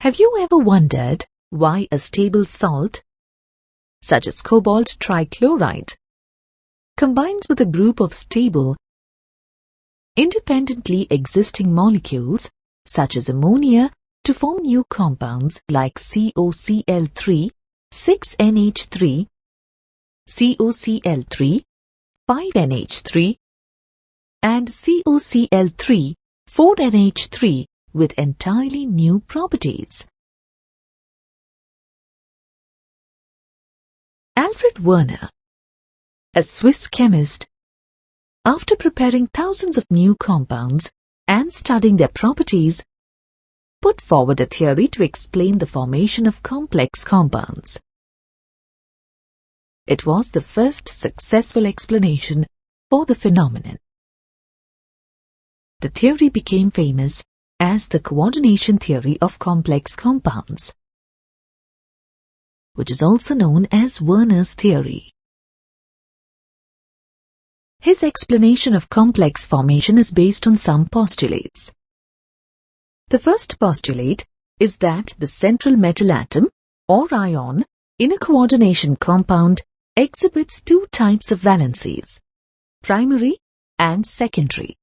Have you ever wondered why a stable salt, such as cobalt trichloride, combines with a group of stable, independently existing molecules, such as ammonia, to form new compounds like COCl3, 6NH3, COCl3, 5NH3, and COCl3, 4NH3 with entirely new properties? Alfred Werner, a Swiss chemist, after preparing thousands of new compounds and studying their properties, put forward a theory to explain the formation of complex compounds. It was the first successful explanation for the phenomenon. The theory became famous as the coordination theory of complex compounds, which is also known as Werner's theory. His explanation of complex formation is based on some postulates. The first postulate is that the central metal atom or ion in a coordination compound exhibits two types of valencies, primary and secondary.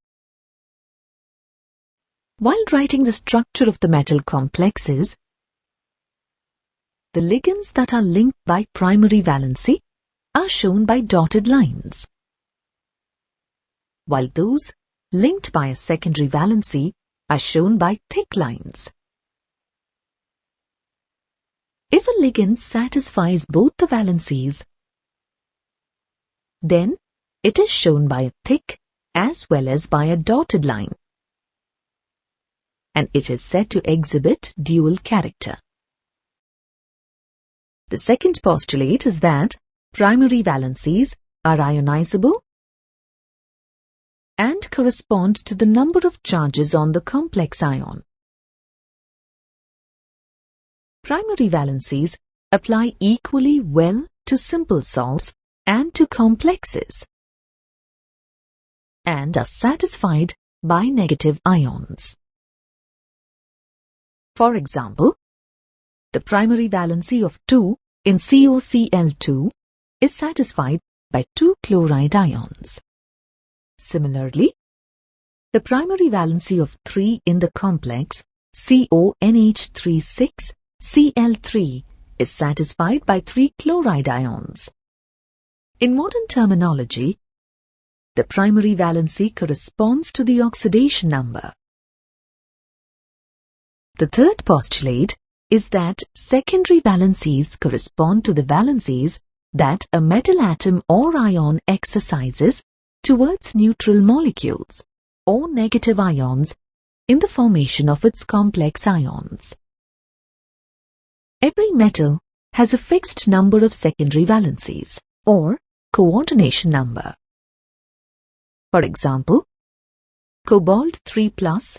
While writing the structure of the metal complexes, the ligands that are linked by primary valency are shown by dotted lines, while those linked by a secondary valency are shown by thick lines. If a ligand satisfies both the valencies, then it is shown by a thick as well as by a dotted line, and it is said to exhibit dual character. The second postulate is that primary valencies are ionizable and correspond to the number of charges on the complex ion. Primary valencies apply equally well to simple salts and to complexes, and are satisfied by negative ions. For example, the primary valency of 2 in COCl2 is satisfied by 2 chloride ions. Similarly, the primary valency of 3 in the complex CONH36Cl3 is satisfied by 3 chloride ions. In modern terminology, the primary valency corresponds to the oxidation number. The third postulate is that secondary valencies correspond to the valencies that a metal atom or ion exercises towards neutral molecules or negative ions in the formation of its complex ions. Every metal has a fixed number of secondary valencies or coordination number. For example, cobalt 3+,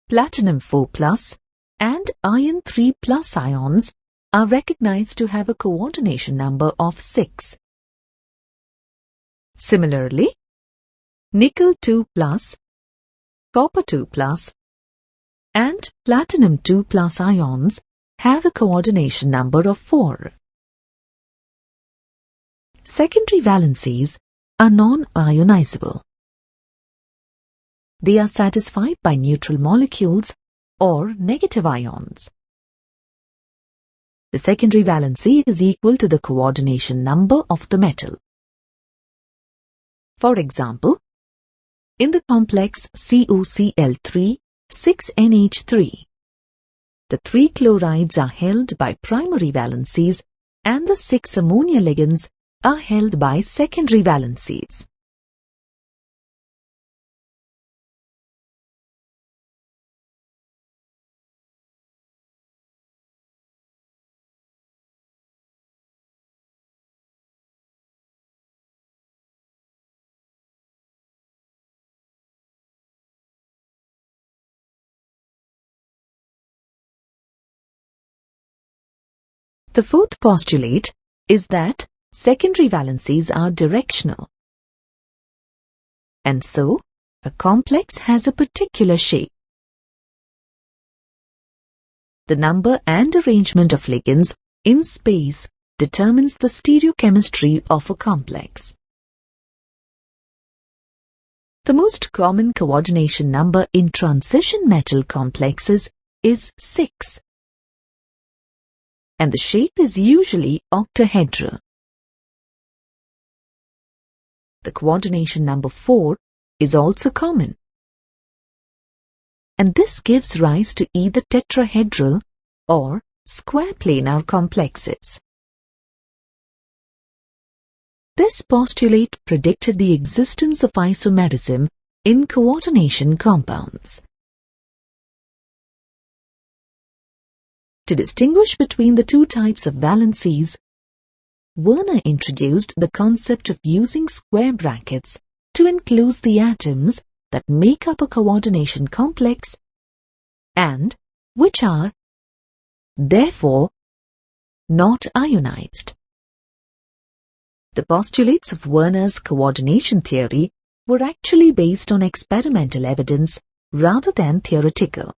platinum 4+, and iron 3+ ions are recognized to have a coordination number of 6. Similarly, nickel 2+, copper 2+, and platinum 2+ ions have a coordination number of 4. Secondary valencies are non-ionizable. They are satisfied by neutral molecules or negative ions. The secondary valency is equal to the coordination number of the metal. For example, in the complex COCl3, 6NH3, the 3 chlorides are held by primary valencies and the 6 ammonia ligands are held by secondary valencies. The fourth postulate is that secondary valencies are directional, and so a complex has a particular shape. The number and arrangement of ligands in space determines the stereochemistry of a complex. The most common coordination number in transition metal complexes is 6, and the shape is usually octahedral. The coordination number 4 is also common, and this gives rise to either tetrahedral or square planar complexes. This postulate predicted the existence of isomerism in coordination compounds. To distinguish between the two types of valencies, Werner introduced the concept of using square brackets to enclose the atoms that make up a coordination complex and which are, therefore, not ionized. The postulates of Werner's coordination theory were actually based on experimental evidence rather than theoretical.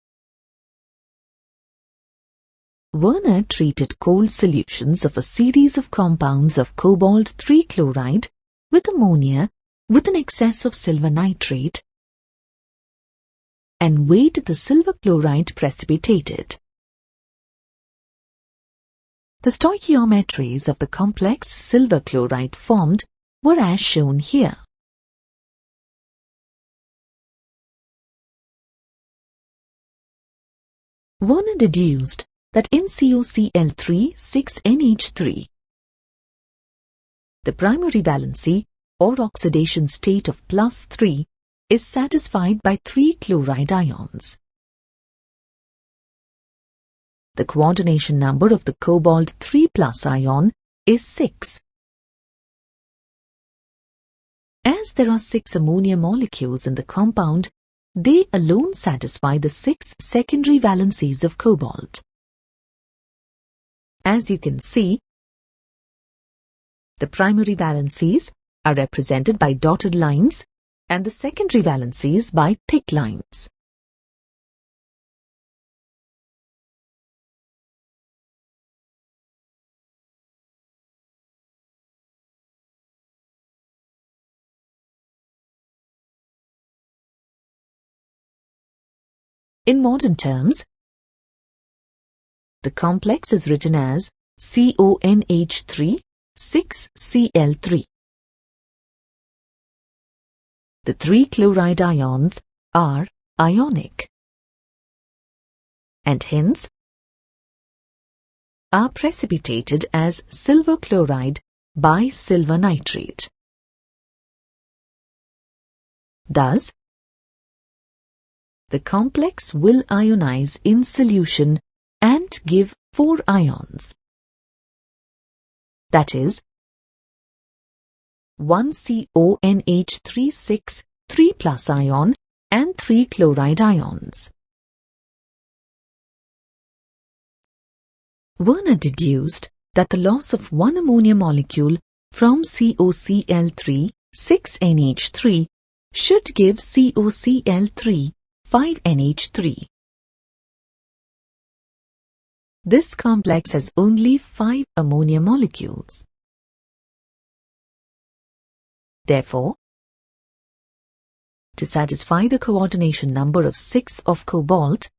Werner treated cold solutions of a series of compounds of cobalt 3 chloride with ammonia with an excess of silver nitrate and weighed the silver chloride precipitated. The stoichiometries of the complex silver chloride formed were as shown here. Werner deduced that in COCl3 6NH3, the primary valency or oxidation state of +3 is satisfied by 3 chloride ions. The coordination number of the cobalt 3+ ion is 6. As there are 6 ammonia molecules in the compound, they alone satisfy the 6 secondary valencies of cobalt. As you can see, the primary valencies are represented by dotted lines and the secondary valencies by thick lines. In modern terms, the complex is written as CONH3 6Cl3. The 3 chloride ions are ionic and hence are precipitated as silver chloride by silver nitrate. Thus, the complex will ionize in solution and give 4 ions. That is, 1 CONH3 3+ ion and 3 chloride ions. Werner deduced that the loss of 1 ammonia molecule from COCl3 6NH3 should give COCl3 5NH3. This complex has only 5 ammonia molecules. Therefore, to satisfy the coordination number of 6 of cobalt,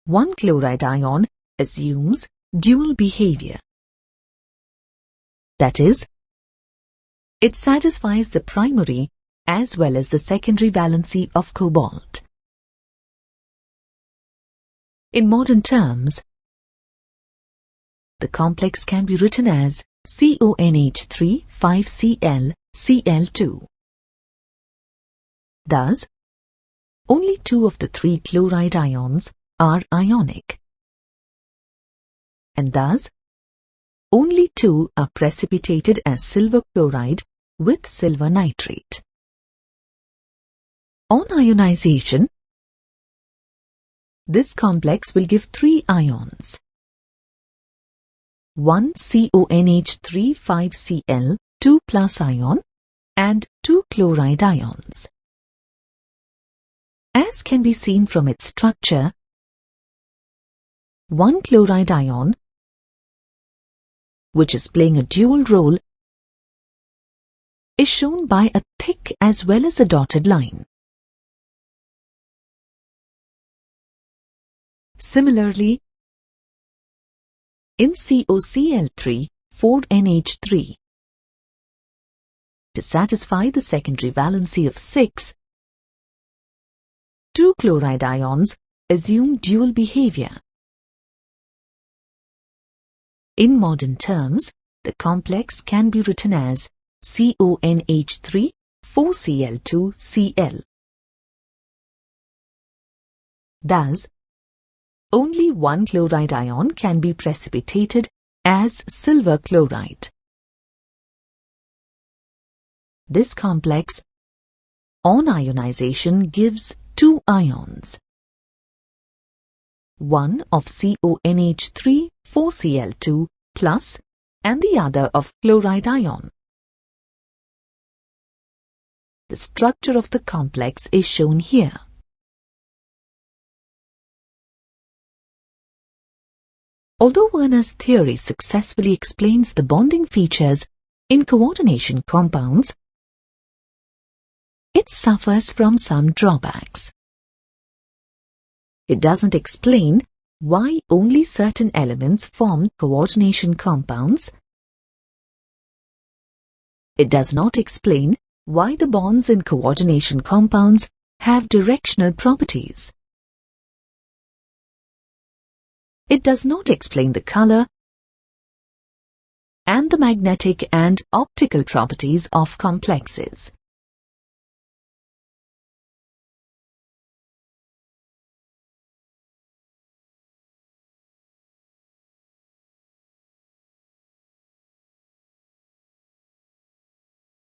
1 chloride ion assumes dual behavior. That is, it satisfies the primary as well as the secondary valency of cobalt. In modern terms, the complex can be written as CONH3 5Cl Cl2. Thus, only 2 of the 3 chloride ions are ionic, and thus only 2 are precipitated as silver chloride with silver nitrate. On ionization, this complex will give 3 ions. 1 CONH3 5Cl 2+ ion and 2 chloride ions. As can be seen from its structure, one chloride ion, which is playing a dual role, is shown by a thick as well as a dotted line. Similarly, in COCl3, 4NH3, to satisfy the secondary valency of 6, two chloride ions assume dual behavior. In modern terms, the complex can be written as CONH3 4Cl2Cl. Thus, only one chloride ion can be precipitated as silver chloride. This complex, on ionization, gives two ions, one of CONH3 4Cl2 plus and the other of chloride ion. The structure of the complex is shown here. Although Werner's theory successfully explains the bonding features in coordination compounds, it suffers from some drawbacks. It doesn't explain why only certain elements form coordination compounds. It does not explain why the bonds in coordination compounds have directional properties. It does not explain the color and the magnetic and optical properties of complexes.